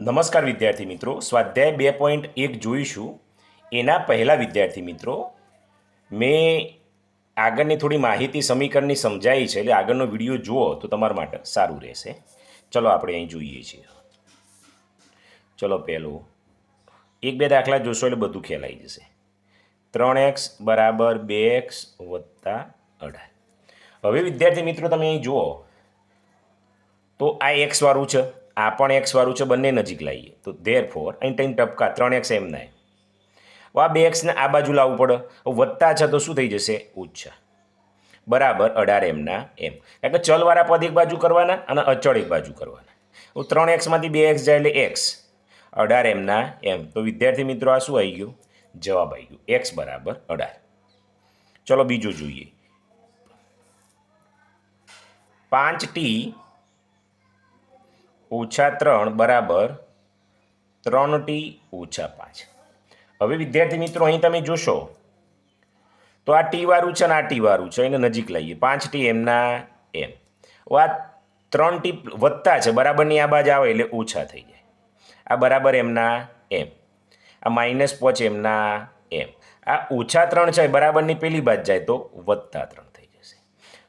નમસ્કાર વિદ્યાર્થી મિત્રો, સ્વાધ્યાય 2.1 જોઈશું. એના પહેલાં વિદ્યાર્થી મિત્રો, મેં આગળની થોડી માહિતી સમીકરણની સમજાવી છે, એટલે આગળનો વિડીયો જુઓ તો તમારા માટે સારું રહેશે. ચલો આપણે અહીં જોઈએ છીએ. ચલો પહેલું એક બે દાખલા જોશો એટલે બધું ખ્યાલ આવી જશે. 3x બરાબર 2x વત્તા 18. હવે વિદ્યાર્થી મિત્રો તમે અહીં જુઓ તો આ એક્સ વાળું છે, આ પણ એક્સ વાળું છે, બંને નજીક લાવીએ તો ધેરફોર અહીં ત્રણ ટપકા 3x એમના એમ. આ 2xને આ બાજુ લાવવું પડે, વત્તા છે તો શું થઈ જશે? ઓછા. બરાબર 18 એમના એમ. કારણ કે ચલવાળા પદ એક બાજુ કરવાના અને અચળ એક બાજુ કરવાના. 3xમાંથી 2x જાય એટલે x, 18 એમના એમ. તો વિદ્યાર્થી મિત્રો આ શું આવી ગયું? જવાબ આવી ગયું, x બરાબર 18. ચલો બીજું જોઈએ. 5t ઓછા 3 બરાબર 3t ઓછા 5. હવે વિદ્યાર્થી મિત્રો અહીં તમે જોશો તો આ ટી વાળું છે ને આ ટી વાળું છે, એને નજીક લઈએ. 5t એમના એમ. આ 3t વત્તા છે, બરાબરની આ બાજુ આવે એટલે ઓછા થઈ જાય. આ બરાબર એમના એમ. આ -5 એમના એમ. આ ઓછા 3 છે, બરાબરની પેલી બાજુ જાય તો વત્તા 3 થઈ જશે.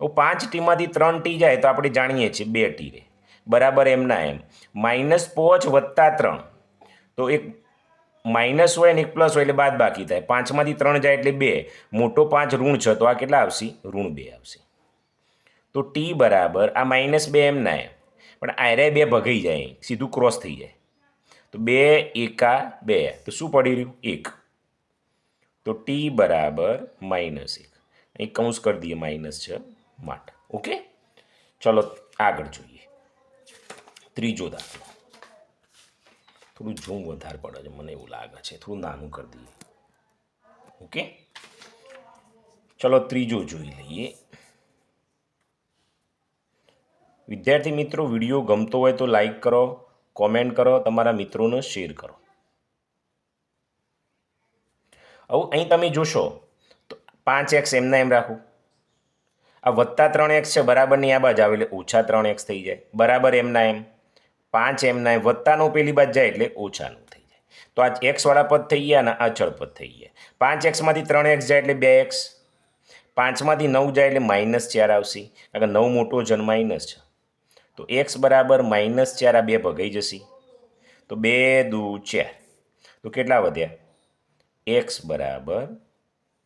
5tમાંથી 3t જાય તો આપણે જાણીએ છીએ 2t રહે, બરાબર એમના એમ. -5 વત્તા 3 તો એક માઇનસ હોય ને એક પ્લસ હોય એટલે બાદ બાકી થાય. 5માંથી 3 જાય એટલે 2, મોટો 5 ઋણ છે તો આ કેટલા આવશે? ઋણ 2 આવશે. તો ટી બરાબર આ -2 એમના એમ, પણ આયરે 2 ભગાઈ જાય, સીધું ક્રોસ થઈ જાય. તો 2 એકા 2, તો શું પડી રહ્યું? 1. તો ટી બરાબર -1. અહીં કૌંસ કરી દઈએ, માઇનસ છે માટે. ઓકે, ચલો આગળ જોઈએ. ત્રીજો દાખલો. થોડું ઝૂમ વધારે પડે છે, મને એવું લાગે છે, થોડું નાનું કરી દઈએ. ઓકે, ચલો ત્રીજો જોઈ લઈએ. વિદ્યાર્થી મિત્રો, વિડીયો ગમતો હોય તો લાઈક કરો, કોમેન્ટ કરો, તમારા મિત્રોને શેર કરો. હવે અહીં તમે જોશો તો 5x એમના એમ રાખો, આ વત્તા 3x છે, બરાબરની આ બાજુ આવે એટલે ઓછા 3x થઈ જાય, બરાબર એમના એમ. 5 એમના એમ, વત્તાનો પેલી બાજુ જાય એટલે ઓછાનું થઈ જાય. તો આ x વાળા પદ થઈ ગયા અને અચળ પદ થઈ ગયા. 5xમાંથી 3x જાય એટલે 2x, 5માંથી 9 જાય એટલે -4 આવશે, કારણ કે 9 મોટો જન માઇનસ છે. તો x બરાબર -4, આ 2 ભગાઈ જશે તો 2 દુ 4. તો કેટલા વધ્યા? x બરાબર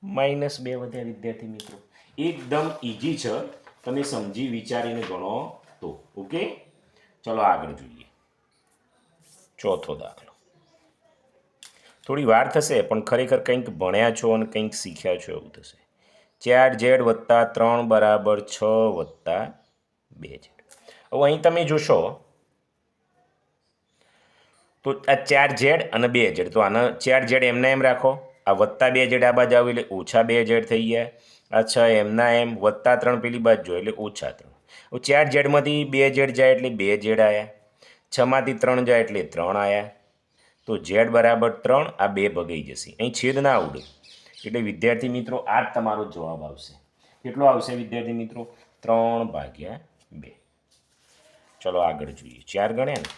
-2 વધ્યા. વિદ્યાર્થી મિત્રો એકદમ ઇઝી છે, તમે સમજી વિચારીને ગણો તો. ઓકે, ચલો આગળ જોઈએ. ચોથો દાખલો. થોડી વાર થશે પણ ખરેખર કંઈક ભણ્યા છો અને કંઈક શીખ્યા છો એવું થશે. 4z વત્તા 3 બરાબર 6 વત્તા 2z. હવે અહીં તમે જોશો તો આ 4z અને 2z, તો આના 4z એમના એમ રાખો, આ વત્તા 2z આ બાજુ આવે એટલે ઓછા 2z થઈ ગયા. આ 6 એમના એમ, વત્તા 3 પેલી બાજુ જોઈએ એટલે ઓછા 3. 4zમાંથી 2z જાય એટલે 2z આવ્યા, 6માંથી 3 જાય એટલે 3 આવ્યા. તો z બરાબર 3, આ 2 ભગાઈ જશે, અહીં છેદ ના ઉડે એટલે વિદ્યાર્થી મિત્રો આ જ તમારો જવાબ આવશે. કેટલો આવશે વિદ્યાર્થી મિત્રો? 3/2. ચલો આગળ જોઈએ. 4 ગણ્યા ને,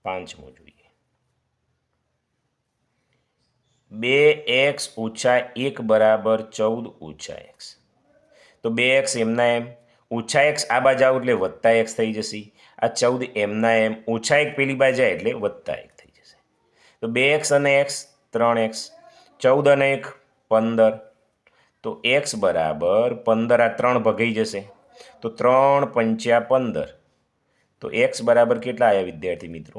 પાંચમો જોઈએ. 2x ઓછા 1 બરાબર 14 ઓછા x. તો 2x એમના એમ, ઓછા x આ બાજુ આવું એટલે વત્તા x થઈ જશે. આ 14 એમના એમ, ઓછા 1 પેલી બાજુ જાય એટલે વત્તા 1 થઈ જશે. તો 2x અને x 3x, 14 અને 1 15. તો x બરાબર 15, આ 3 ભગાઈ જશે તો 3 પંચ્યા 15. તો x બરાબર કેટલા આવ્યા વિદ્યાર્થી મિત્રો?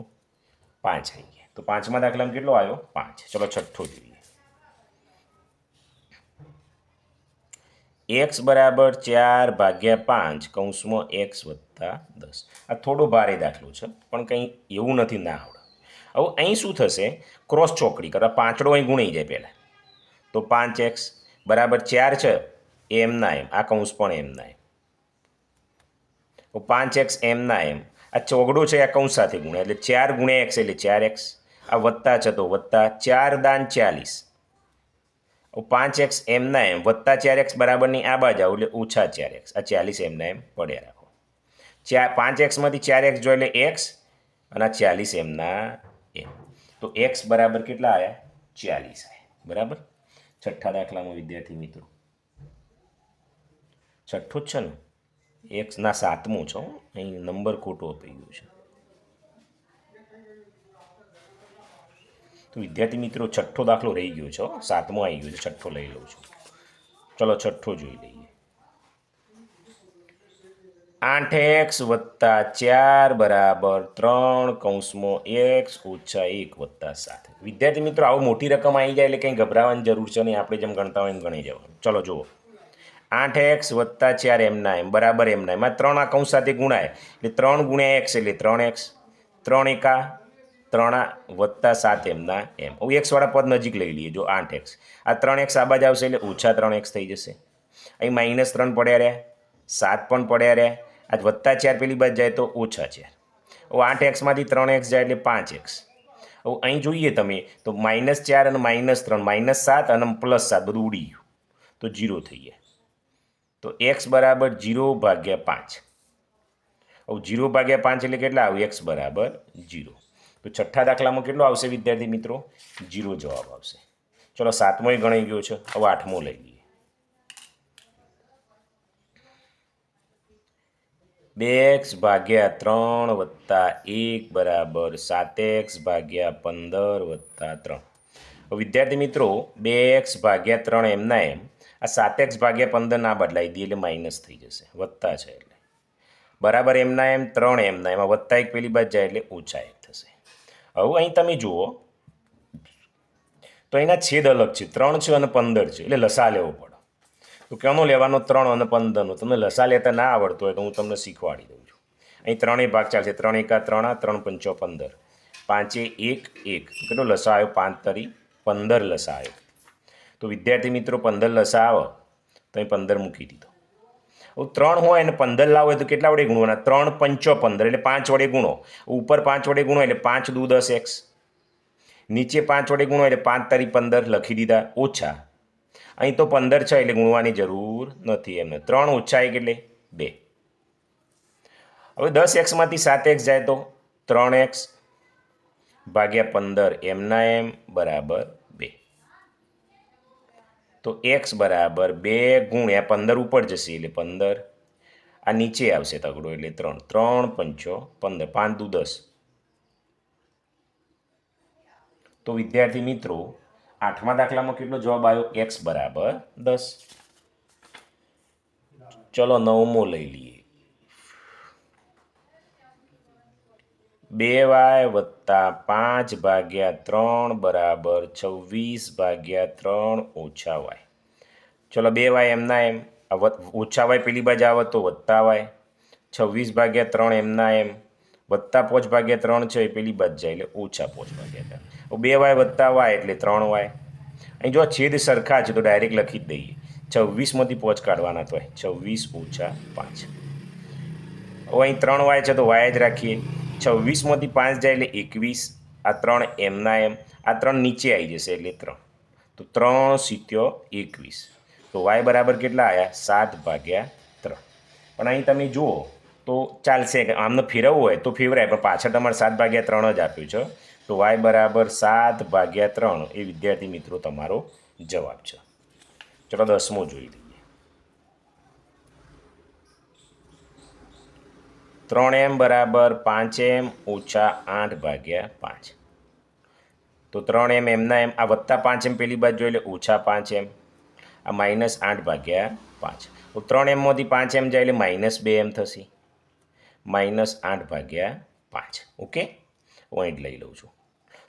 5 આવી ગયા. તો પાંચમા દાખલામાં કેટલો આવ્યો? 5. ચલો છઠ્ઠો જોઈએ. x બરાબર 4/5 કૌંસમાં x વત્તા 10. આ થોડો ભારે દાખલો છે પણ કંઈ એવું નથી ના આવડે. હવે અહીં શું થશે? ક્રોસ ચોકડી કરવા, પાંચડો અહીં ગુણાઈ જાય પહેલાં. તો 5x બરાબર 4 છે એ એમના એમ, આ કૌંસ પણ એમના એમ. તો 5x એમના એમ, આ ચોગડો છે આ કૌંસ સાથે ગુણ્યા એટલે 4 ગુણ્યા x એટલે 4x. આ વત્તા છે તો વત્તા 4 દાન 40. 5x એમના એમ વત્તા 4x બરાબરની આ બાજુ આવું એટલે ઓછા 4x. આ 40 એમના એમ પડ્યા રાખો. પાંચ એક્સમાંથી 4x જો એટલે એક્સ અને 40 એમના એમ. તો એક્સ બરાબર કેટલા આવ્યા? 40 આવ્યા. બરાબર. છઠ્ઠા દાખલામાં વિદ્યાર્થી મિત્રો છઠ્ઠું જ છે ને? એક્સ ના સાતમું છે. અહીં નંબર ખોટો આપી ગયો છે. તો વિદ્યાર્થી મિત્રો છઠ્ઠો દાખલો રહી ગયો છે. સાતમો આવી ગયો છે. છઠ્ઠો લઈ લઉં છું. ચલો છઠ્ઠો જોઈ લઈએ. 8x વત્તા 4 બરાબર 3 કૌંસમાં x ઓછા 1 વત્તા 7. વિદ્યાર્થી મિત્રો આવું મોટી રકમ આવી જાય એટલે કંઈ ગભરાવાની જરૂર છે નહીં. આપણે જેમ ગણતા હોય એમ ગણી જવાનું. ચલો જુઓ. 8x વત્તા 4 એમના એમ બરાબર એમના એમાં 3 આ કૌંસ સાથે ગુણાય એટલે 3 ગુણ્યા x એટલે 3x. 3 એકા 3 વત્તા 7 એમના એમ. હવે x વાળા પદ નજીક લઈ લઈએ. જો 8x આ 3x આ બાજુ આવશે એટલે ઓછા 3x થઈ જશે. અહીં -3 પડ્યા રહ્યા, 7 પણ પડ્યા રહ્યા. આજ વત્તા 4 પેલી બાજુ જાય તો ઓછા 4. હવે 8xમાંથી 3x જાય એટલે 5x. હવે અહીં જોઈએ તમે તો -4 અને -3 -7 અને +7 બધું ઉડી ગયું તો 0 થઈ જાય. તો x બરાબર 0/5. હવે 0/5 એટલે કેટલા આવે? x બરાબર 0. તો છઠ્ઠા દાખલામાં કેટલો આવશે વિદ્યાર્થી મિત્રો? 0 જવાબ આવશે. ચલો સાતમોય ગણાઈ ગયો છે. હવે આઠમો લઈ લઈએ. 2x/3 વત્તા 1 બરાબર 7x/15 વત્તા 3. વિદ્યાર્થી મિત્રો 2x/3 એમના એમ આ 7x/15 ના બદલાઈ દઈએ એટલે માઇનસ થઈ જશે. વત્તા છે એટલે બરાબર એમના એમ 3 એમના એમાં વત્તા 1 પેલી બાજુ જાય એટલે ઓછા 1 થશે. હવે અહીં તમે જુઓ તો અહીંના છેદ અલગ છે. 3 છે અને 15 છે એટલે લસા લેવો પડે. તો કેનો લેવાનો? 3 અને 15નો. તમને લસા લેતા ના આવડતો હોય તો હું તમને શીખવાડી દઉં છું. અહીં ત્રણેય ભાગ ચાલશે. 3 એકા 3 3 પંચો 15 પાંચે 1 1. કેટલો લસા આવ્યો? 5 તરી 15 લસા આવ્યો. તો વિદ્યાર્થી મિત્રો 15 લસા આવે તો અહીં 15 મૂકી દીધો. હવે 3 હોય અને 15 લાવો હોય તો કેટલા વડે ગુણવાના? 3 પંચો 15 એટલે 5 વડે ગુણો. ઉપર 5 વડે ગુણો એટલે 5 દુ 10x. નીચે 5 વડે ગુણો એટલે 5 તરી 15 લખી દીધા ઓછા. અહીં તો 15 છે એટલે ગુણવાની જરૂર નથી એમને. 3 ઓછા 1 એટલે 2. હવે 10xમાંથી 7x જાય તો 3x ભાગ્યા 15 એમના એમ બરાબર 2. તો x બરાબર 2 ગુણ્યા 15 ઉપર જશે એટલે 15. આ નીચે આવશે તગડો એટલે 3. 3 પંચો 15 5 દુ 10. તો વિદ્યાર્થી મિત્રો આઠમા દાખલામાં કેટલો જવાબ આવ્યો? x બરાબર 10. ચલો નવમો લઈ લઈએ. 2y વત્તા 5/3 બરાબર 26/3 ઓછા y. ચલો 2y એમના એમ ઓછા y પેલી બાજુ આવે તો વત્તા y. 26/3 એમના એમ વત્તા 5/3 છે એ પેલી બાજુ જાય એટલે ઓછા 5/3. 2y વત્તા y એટલે 3y. અહીં જો છેદ સરખા છે તો ડાયરેક્ટ લખી જ દઈએ. 26માંથી 5 કાઢવાના તો 26 ઓછા 5. હવે અહીં 3y છે તો y જ રાખીએ. 26માંથી 5 જાય એટલે 21. આ 3 એમના એમ આ 3 નીચે આવી જશે એટલે 3. તો 3 × 21. તો y બરાબર કેટલા આવ્યા? 7/3. પણ અહીં તમે જુઓ તો ચાલશે કે આમને ફેરવવું હોય તો ફેરવાય પણ પાછળ તમારે 7/3 જ આપ્યું છે. તો y બરાબર 7/3 એ વિદ્યાર્થી મિત્રો તમારો જવાબ છે. ચલો 10મો જોઈ લઈએ. 3m બરાબર 5m ઓછા 8/5. તો 3m એમના એમ આ વત્તા 5m પેલી બાજુ એટલે ઓછા 5m. આ -8/5. તો 3mમાંથી 5m જાય એટલે -2m થશે. -8/5. ઓકે હું જ લઈ લઉં છું.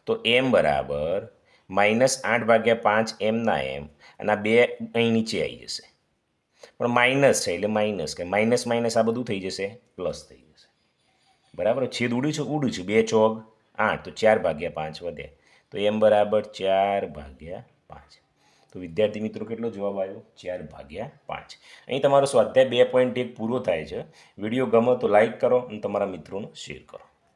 તો m બરાબર -8/5 એમના એમ અને આ 2 અહીં નીચે આવી જશે. પણ માઇનસ છે એટલે માઇનસ કે માઇનસ માઇનસ આ બધું થઈ જશે પ્લસ થઈ જશે. બરાબર. છેદ ઉડ્યું છે 2 ચોક 8 તો 4/5 વધે. તો m બરાબર 4/5. તો વિદ્યાર્થી મિત્રો કેટલો જવાબ આવ્યો? 4/5. અહીં તમારો સ્વાધ્યાય 2.1 પૂરો થાય છે. વિડીયો ગમો તો લાઈક કરો અને તમારા મિત્રોને શેર કરો.